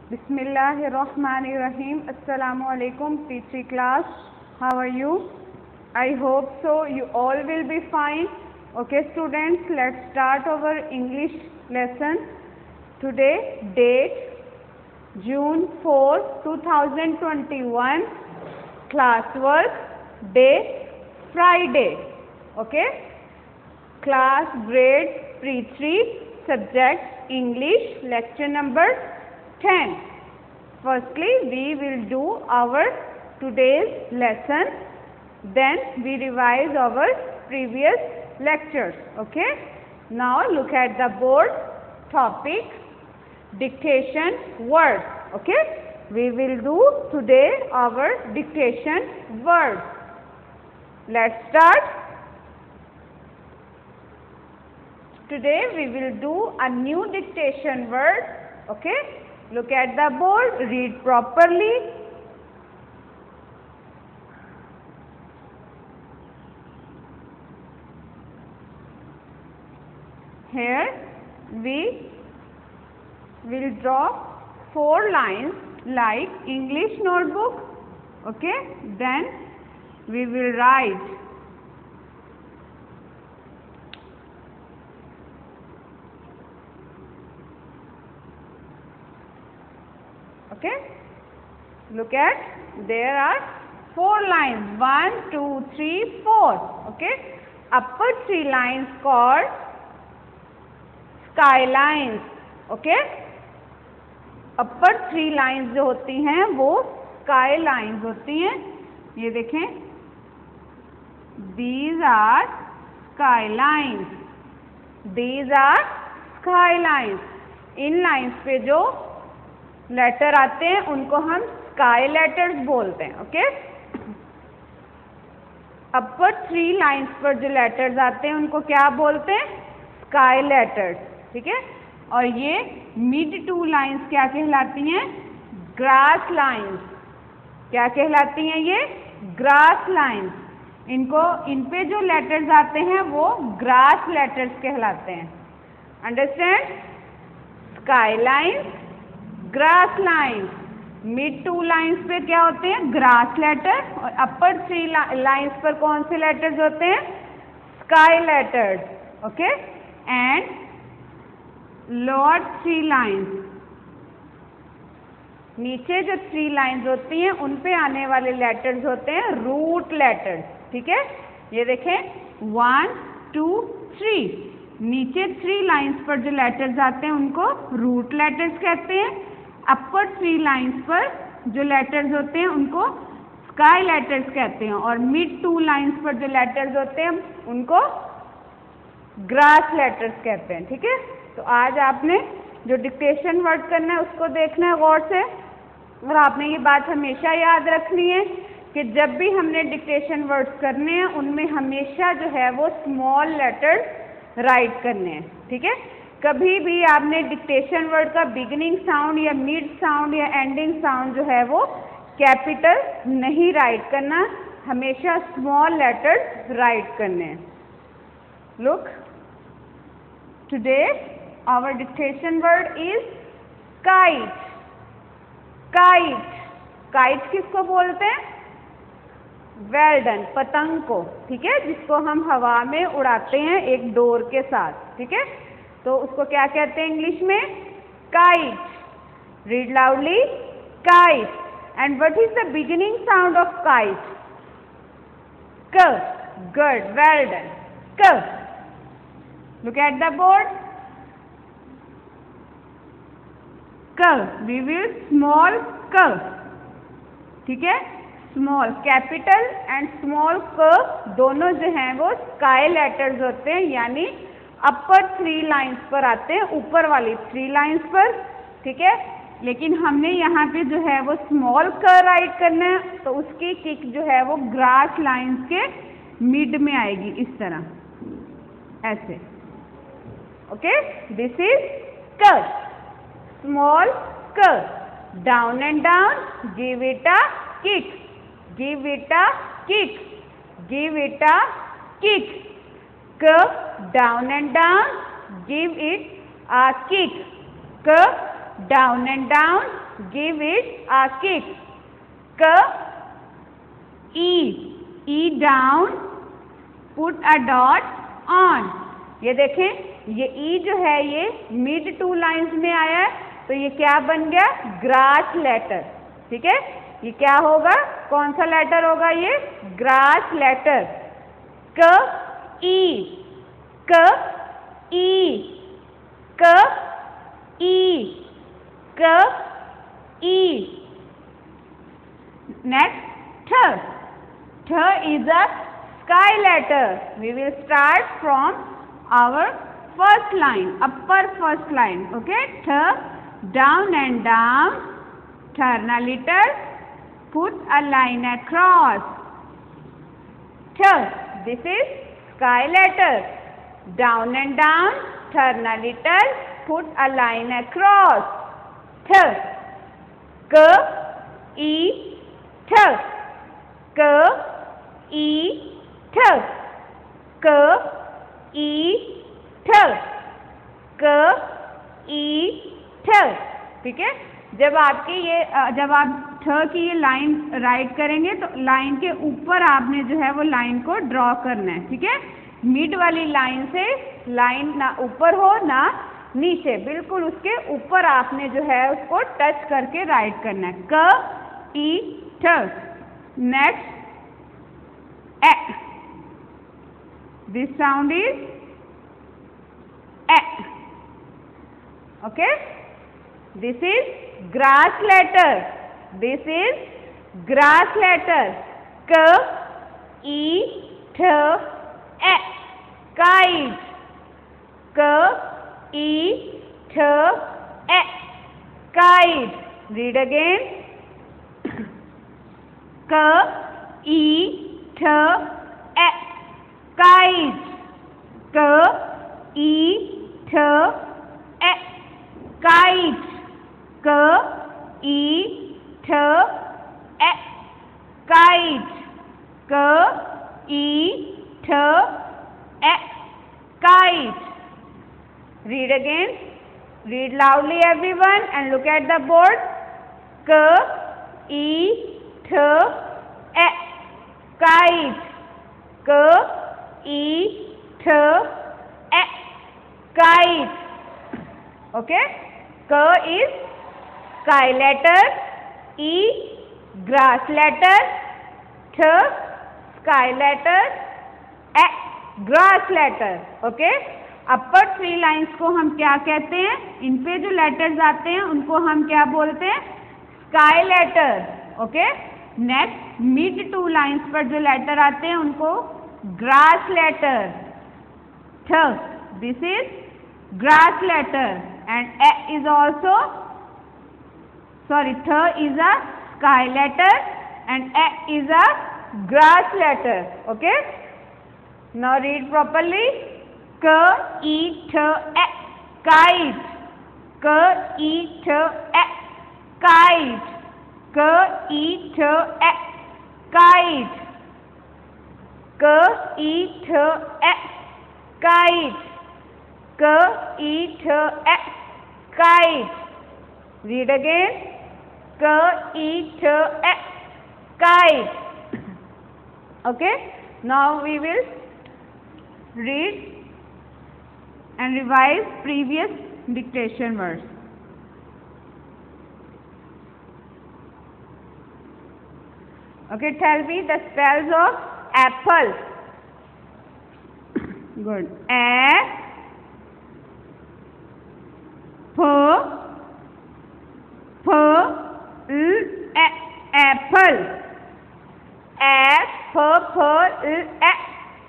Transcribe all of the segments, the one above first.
Bismillahirrahmanirrahim. Assalamu alaikum, P3 class. How are you? I hope so. You all will be fine. Okay, students, let's start our English lesson. Today, date June 4, 2021. Classwork day Friday. Okay. Class grade Pre-3, subject English, lecture number 10. Firstly, we will do our today's lesson. Then we revise our previous lectures. Okay. Now look at the board. Topic: dictation words. Okay. We will do today our dictation words. Let's start. Today we will do a new dictation word. Okay. Look at the board. Read properly. Here we will draw 4 lines like English notebook. Okay. Then we will write okay. Look at, there are 4 lines, 1, 2, 3, 4. Okay. Upper 3 lines called skylines. Okay. Upper 3 lines जो होती हैं वो sky lines होती हैं. ये देखें, these are sky lines. These are sky lines. In lines पे जो लेटर आते हैं उनको हम स्काई लेटर्स बोलते हैं. ओके. अपर 3 लाइंस पर जो लेटर्स आते हैं उनको क्या बोलते हैं? Sky letters. ठीक है. और ये मिड 2 लाइंस क्या कहलाती हैं? Grass lines. क्या कहलाती हैं ये? Grass lines. इन पे जो लेटर्स आते हैं वो ग्रास लेटर्स कहलाते हैं. Understand? Sky lines, grass lines. Mid 2 lines पे क्या होते हैं? Grass letter. और अपर 3 लाइंस पर कौन से लेटर्स होते हैं? Sky letters. Okay. And lower 3 lines, नीचे जो 3 लाइंस होती हैं उन पे आने वाले लेटर्स होते हैं रूट लेटर्स. ठीक है. ये देखें, 1, 2, 3. नीचे 3 लाइंस पर जो लेटर्स आते हैं उनको रूट लेटर्स कहते हैं. अपर 3 लाइंस पर जो लेटर्स होते हैं उनको स्काई लेटर्स कहते हैं. और मिड 2 लाइंस पर जो लेटर्स होते हैं उनको ग्रास लेटर्स कहते हैं. ठीक है. तो आज आपने जो डिक्टेशन वर्ड करना है उसको देखना है गौर से. और आपने ये बात हमेशा याद रखनी है कि जब भी हमने डिक्टेशन वर्ड्स करने हैं उनमें हमेशा जो है वो स्मॉल लेटर्स राइट करने हैं. ठीक है. कभी भी आपने डिक्टेशन वर्ड का बिगिनिंग साउंड या मिड साउंड या एंडिंग साउंड जो है वो कैपिटल नहीं राइट करना. हमेशा स्मॉल लेटर्स राइट करने हैं. Look, today our dictation word is kite. Kite. Kite किसको बोलते हैं? Well done. पतंग को. ठीक है. जिसको हम हवा में उड़ाते हैं एक डोर के साथ. ठीक है. तो उसको क्या कहते हैं इंग्लिश में? Kite. Read loudly. Kite. And what is the beginning sound of kite? क. गुड. Well done. क. Look at the board. क. वी विल स्मॉल क. ठीक है. स्मॉल कैपिटल एंड स्मॉल क दोनों जो हैं वो स्काई लेटर्स होते हैं. यानी अपर 3 लाइंस पर आते हैं, ऊपर वाली 3 लाइंस पर. ठीक है. लेकिन हमने यहाँ पे जो है वो स्मॉल क राइट करना है तो उसकी किक जो है वो ग्रास लाइंस के मिड में आएगी. इस तरह ऐसे. ओके. दिस इज क. स्मॉल क. Down and down. Give it a kick. Give it a kick. Give it a kick. Curve down and down. Give it a kick. Curve down and down, give it a kick. K, E down, put a dot on. ये देखें, ये E जो है ये mid two lines में आया है, तो ये क्या बन गया? Grass letter. ठीक है, ये क्या होगा? कौन सा लेटर होगा ये? Grass letter. क ई, क ई, क ई, क ई. Next, th. Th is a sky letter. We will start from our first line, upper first line. Okay, th, down and down, turn a little, put a line across. Th, this is sky letter. Down and down, turn a little, put a line across. Th, k e, th, k e, th, k e, th, k e, th. ठीक है, जब आप थ की ये line right करेंगे तो line के ऊपर आपने जो है वो लाइन को ड्रॉ करना है. ठीक है, मिड वाली लाइन से लाइन ना ऊपर हो ना नीचे, बिल्कुल उसके ऊपर आपने जो है उसको टच करके राइट करना है. क ई थ. Next, A. This sound is A. Okay, this is grass letter. This is grass letter. क ई थ ए. काइट. क ई थ ए. काइट. Read again. क ई थ ए. काइट. क ई थ ए. काइट. क ई थ ए. काइट. क ई थ ए. Kite. Read again. Read loudly everyone and look at the board. K e th e. Kite. K e th e. Kite. Okay. K is sky letter. E grass letter. Th sky letter. E grass letter. Okay, upper 3 lines को हम क्या कहते हैं? इन पे जो letters आते हैं उनको हम क्या बोलते हैं? Sky letter. Okay, next mid 2 lines पर जो लेटर आते हैं उनको ग्रास लेटर. थ, this is grass letter and E is also, sorry, थ is a sky letter and E is a grass letter. Okay, now read properly. K e th e. Kite. K e th e. Kite. K e th e. Kite. K e th e. Kite. K e th e. Kite. Read again. K e th e. Kite. Okay, now we will read and revise previous dictation words. Okay, tell me the spells of apple. Good. A, p, p, l, a. Apple. A, p, p, l, a.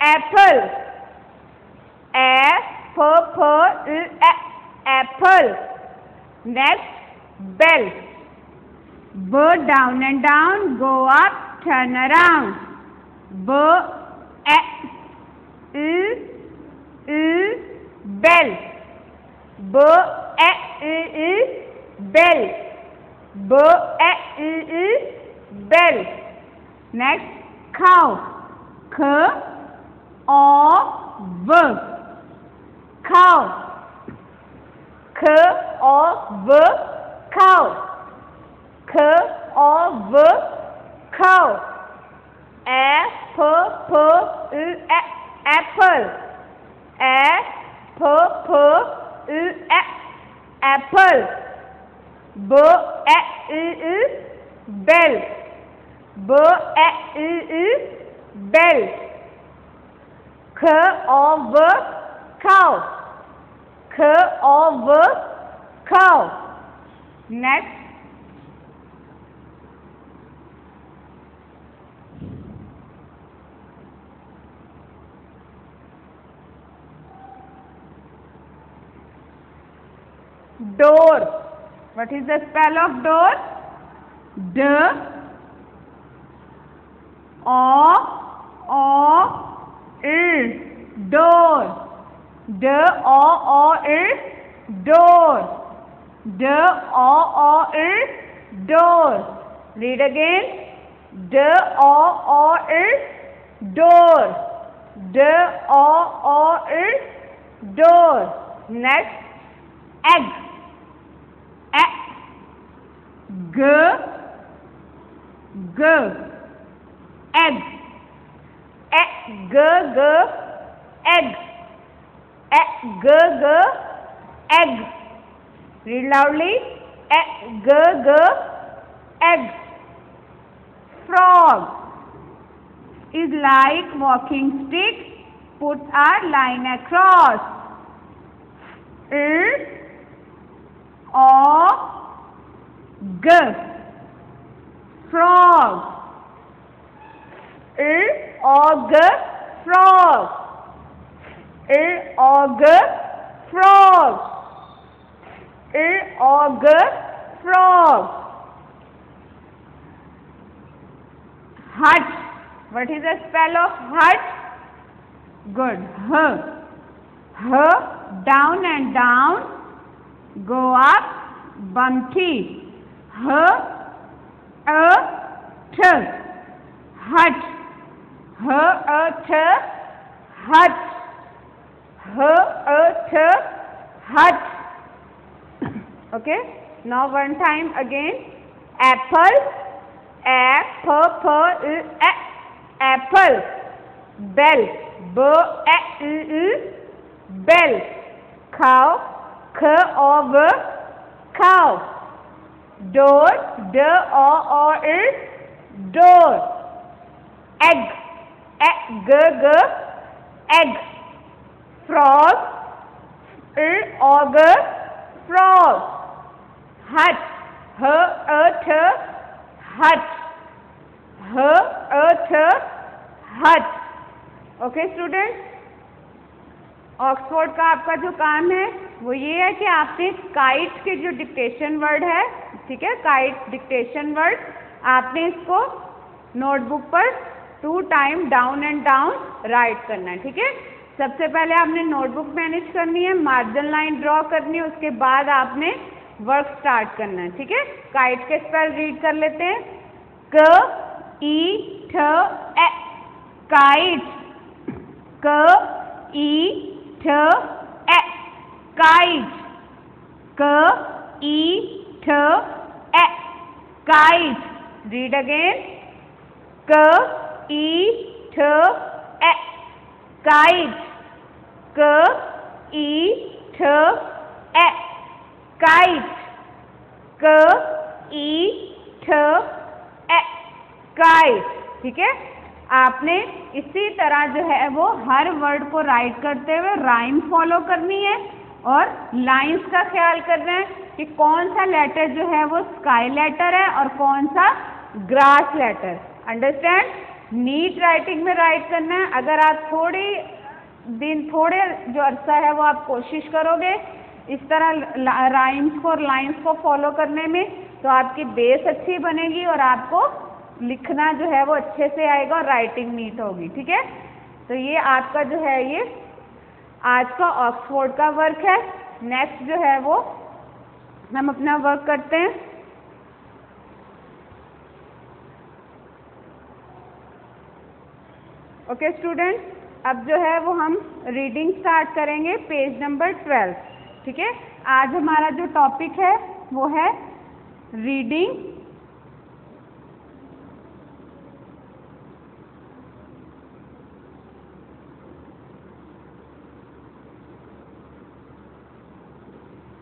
Apple. A, p, p, l, a. Apple. Next, bell. B, down and down, go up, turn around. B, a, l, bell. B, a, l, bell. B, a, l, bell. Next, cow. K, o, v. Cow. K, o, v. cow. K O V cow. A P P L apple. A P P L apple. B A L bell. B A L bell. K O V cow. K O V cow. Next. Door. What is the spell of door? D O L. Door. D O L. Door. D O L. Door. Read again. D O L. Door. D O L. Door. Next. Egg. G G egg. G G egg. G G egg. Read loudly. G G egg. Frog is like walking stick. Put a line across. O G frog. O G frog. O G frog. O G frog. Hut. What is the spell of hut? Good. H down and down. Go up. Bumpy. H A T hut. H A T hut. H A T hut. Okay. Now one time again. Apple. A P P L apple. Bell. B A L bell. Cow. K O V cow. Door. D O L door. Egg. G G egg. Frog. O G frog. Hut. H A T hut. H A T hut. Okay student, Oxford का आपका जो काम है वो ये है कि आपने काइट के जो डिक्टेशन वर्ड है, ठीक है, काइट डिक्टेशन वर्ड, आपने इसको नोटबुक पर 2 time down and down right करना है। ठीक है, सबसे पहले आपने नोटबुक मैनेज करनी है, मार्जिन लाइन ड्रॉ करनी है, उसके बाद आपने वर्क स्टार्ट करना है। ठीक है, काइट के स्पेल रीड कर लेते हैं। क ई ठ ए काइट। क ई ठ ए काइट। क ई ठ ए काइट। Read again. क ई ठ ए काइट। क ई ठ ए काइट। क ई ठ ए काइट। ठीक है, आपने इसी तरह जो है वो हर वर्ड को राइट करते हुए राइम फॉलो करनी है और लाइंस का ख्याल करना है कि कौन सा लेटर जो है वो स्काई लेटर है और कौन सा grass letter. Understand? Neat writing में राइट करना है। अगर आप थोड़े जो अरसा है वो आप कोशिश करोगे इस तरह राइम्स को और लाइंस को फॉलो करने में, तो आपकी बेस अच्छी बनेगी और आपको लिखना जो है वो अच्छे से आएगा और राइटिंग नीट होगी। ठीक है, तो ये आपका जो है ये आज का ऑक्सफोर्ड का वर्क है। नेक्स्ट जो है वो हम अपना वर्क करते हैं। ओके स्टूडेंट, अब जो है वो हम रीडिंग स्टार्ट करेंगे पेज नंबर 12। ठीक है, आज हमारा जो टॉपिक है वो है रीडिंग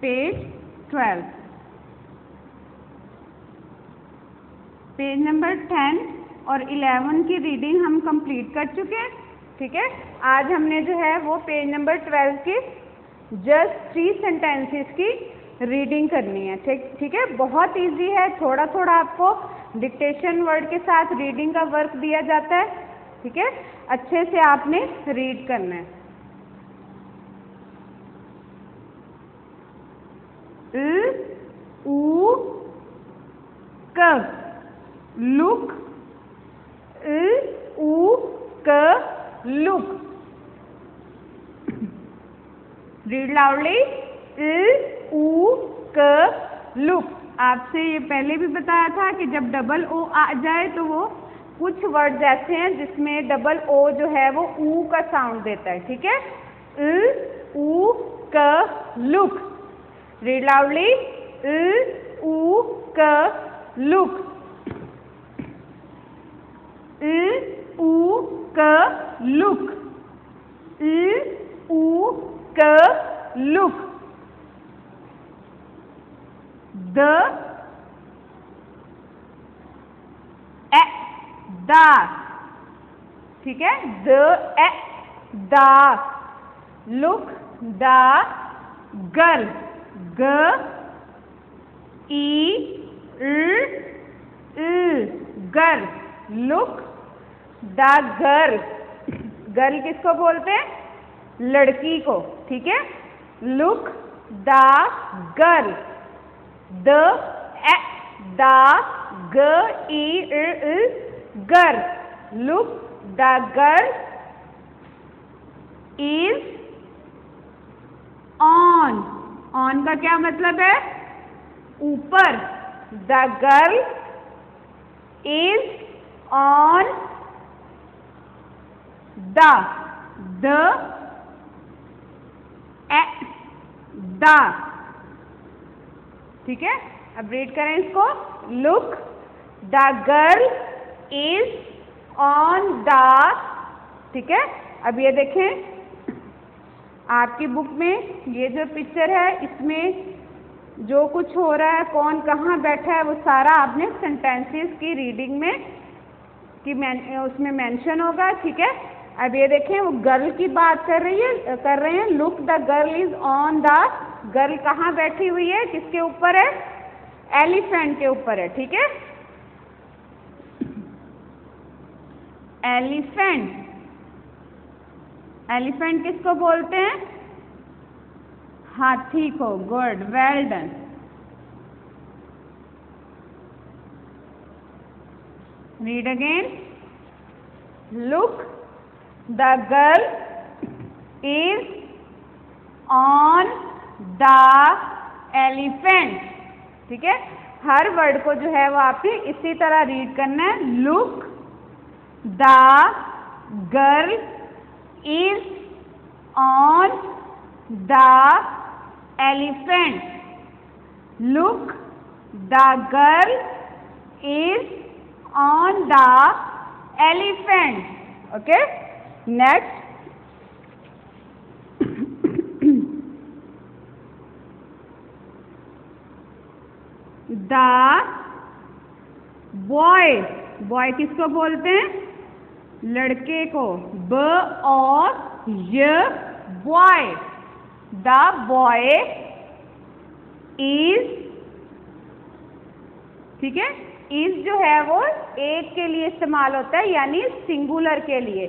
पेज 12। पेज नंबर 10 और 11 की रीडिंग हम कंप्लीट कर चुके हैं। ठीक है, आज हमने जो है वो पेज नंबर 12 की जस्ट 3 सेंटेंसेस की रीडिंग करनी है। ठीक है, बहुत इजी है। थोड़ा थोड़ा आपको डिक्टेशन वर्ड के साथ रीडिंग का वर्क दिया जाता है। ठीक है, अच्छे से आपने रीड करना है। Look, look. Read loudly, look. आपसे ये पहले भी बताया था कि जब डबल ओ आ जाए तो वो कुछ वर्ड्स ऐसे हैं जिसमें डबल ओ जो है वो ऊ का साउंड देता है। ठीक है, look. Read loudly, look, look, look. The, ठीक है, the. Look the girl, girl. Look the girl. Girl किसको बोलते हैं? लड़की को। ठीक है, look the girl. The girl. Look the girl is on. On का क्या मतलब है? ऊपर। The girl is on the ठीक है, अब रीड करें इसको। Look the girl is on the. ठीक है, अब ये देखें आपकी बुक में ये जो पिक्चर है इसमें जो कुछ हो रहा है, कौन कहाँ बैठा है, वो सारा आपने सेंटेंसेस की रीडिंग में उसमें मेंशन होगा। ठीक है, अब ये देखें वो गर्ल की बात कर रहे हैं। Look the girl is on the. Girl कहाँ बैठी हुई है? किसके ऊपर है? एलिफेंट के ऊपर है। ठीक है, एलिफेंट। एलिफेंट किसको बोलते हैं? हाथी को। Good, well done. Read again. Look the girl is on the elephant. ठीक है, हर वर्ड को जो है वो आपने इसी तरह रीड करना है। Look the girl is on the elephant. Look the girl is on the elephant. Okay, next. The boy. Boy किसको बोलते हैं? लड़के को। ब और य, बॉय। The boy is. ठीक है, इज जो है वो एक के लिए इस्तेमाल होता है, यानी सिंगुलर के लिए।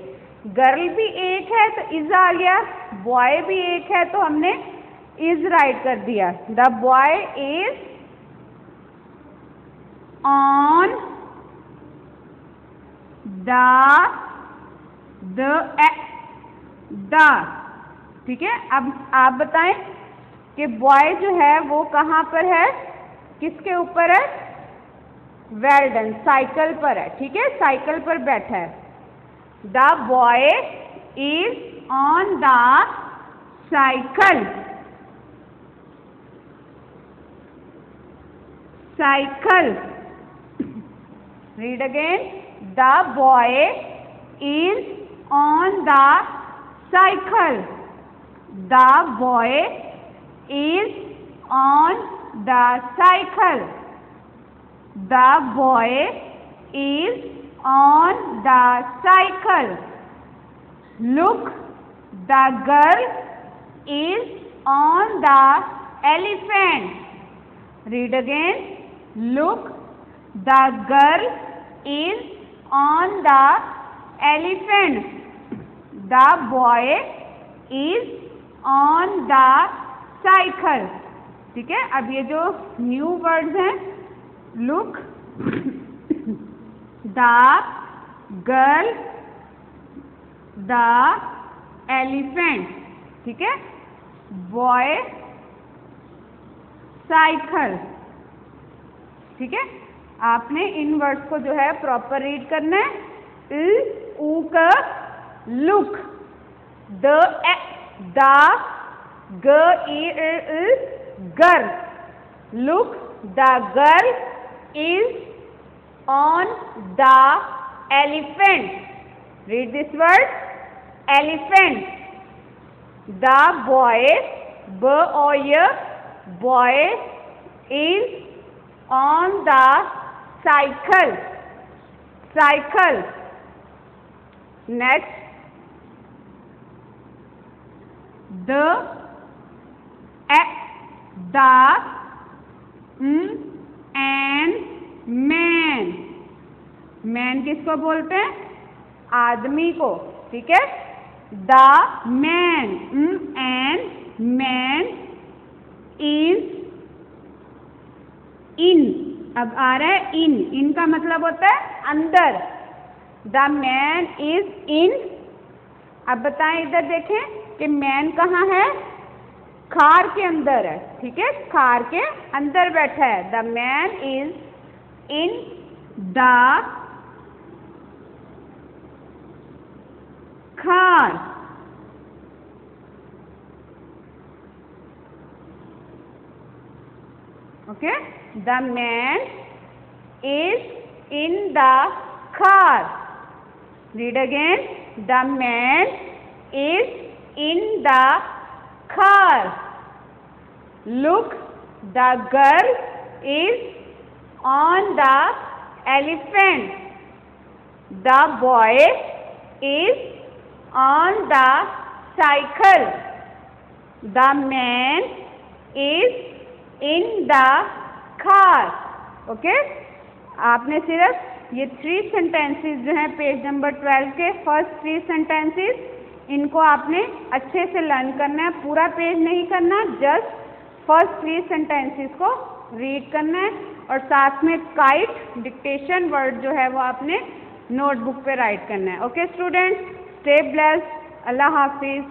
गर्ल भी एक है तो इज आ गया, बॉय भी एक है तो हमने इज राइट कर दिया। The boy is on the. ठीक है, अब आप बताएं कि बॉय जो है वो कहाँ पर है? किसके ऊपर है? वेल डन, साइकिल पर है। ठीक है, साइकिल पर बैठा है। The boy is on the cycle. cycle. Read again. The boy is on the cycle. The boy is on the cycle. The boy is on the cycle. Look, the girl is on the elephant. Read again. Look, the girl is on the elephant. The boy is on the cycle. ठीक है, अब ये जो new words हैं, look, the girl, the elephant, ठीक है, boy, cycle, ठीक है। आपने इन वर्ड्स को जो है प्रॉपर रीड करना है। ऊ का लुक, द ग girl, look, the girl is on the elephant. Read this word, elephant. The boy, ब ऑय, boy is on the cycle. Cycle. Next, the and man. Man किसको बोलते हैं? आदमी को, ठीक है। The man and man is इन, अब आ रहा है इन का मतलब होता है अंदर। The man is in. अब बताएं, इधर देखें कि मैन कहाँ है? खार के अंदर है, ठीक है, खार के अंदर बैठा है। The man is in the खार। Okay, the man is in the car. Read again. The man is in the car. Look, the girl is on the elephant. The boy is on the cycle. The man is in the car. Okay, आपने सिर्फ ये 3 sentences जो हैं page number 12 के first 3 sentences, इनको आपने अच्छे से लर्न करना है। पूरा पेज नहीं करना, जस्ट फर्स्ट 3 सेंटेंसेस को रीड करना है और साथ में काइट डिक्टेशन वर्ड जो है वो आपने नोटबुक पे राइट करना है। ओके स्टूडेंट्स, स्टे ब्लेस्ड, अल्लाह हाफिज।